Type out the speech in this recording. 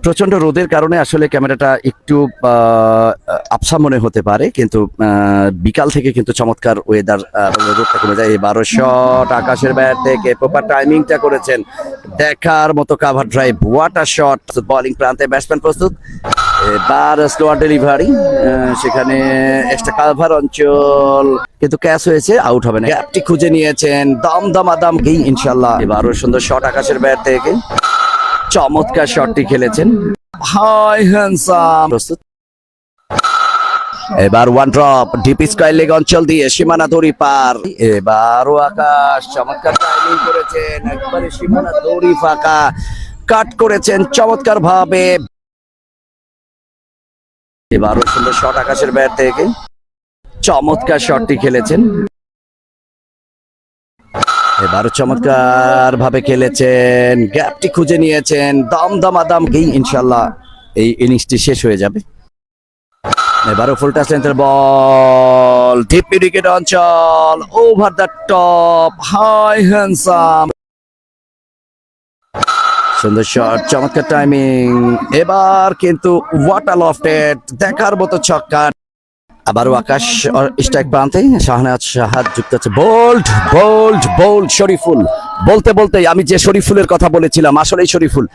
প্রচন্ড রোদের কারণে আসলে ক্যামেরাটা একটু আবছা মনে হতে পারে, কিন্তু বিকাল থেকে কিন্তু চমৎকার ওয়েদার, রোদটা কমে যায়। এবারও শট আকাশের ব্যাট থেকে প্রপার টাইমিংটা করেছেন, দেখার মতো cover drive, water shot. Bowling প্রান্তে ব্যাটসম্যান প্রস্তুত, এবার স্লোয়ার ডেলিভারি, সেখানে এক্সট্রা কাভার অঞ্চল কিন্তু ক্যাচ হয়েছে, আউট হবে না। গ্যাপটি খুঁজে নিয়েছেন দমদমাদম গেই ইনশাল্লাহ। এবারও সুন্দর শট আকাশের ব্যাট থেকে, চমৎকার শটটি খেলেছেন, হাই হ্যান্ডসাম। প্রস্তুত, এবার one drop deep square leg অঞ্চল দিয়ে সীমানা দড়ি পার। এবারও আকাশ চমৎকার টাইমিং করেছেন, একবারে সীমানা দড়ি ফাঁকা, কাট করেছেন চমৎকার ভাবে। এবারও সুন্দর শট আকাশের ব্যাট থেকে, চমৎকার শটটি খেলেছেন, এবারও চমৎকার ভাবে খেলেছেন, গ্যাপটি খুঁজে নিয়েছেন দমদমাদম গেই ইনশাল্লাহ এই ইনিংসটি শেষ হয়ে যাবে। এবারও ফুল টাচ লেন্থের বল, ডিপ উইকেট অঞ্চল, over the top, high handsome. সুন্দর শট, চমৎকার টাইমিং, এবার কিন্তু ওয়াটার লফটেড, দেখার মতো ছক্কা। আবারও আকাশ স্ট্রাইক প্রান্তে, শাহনাজ শাহাদ যুক্ত আছে, বোল্ড বোল্ড বোল্ড শরীফুল। বলতে বলতেই আমি যে শরীফুলের কথা বলেছিলাম, আসলেই শরীফুল।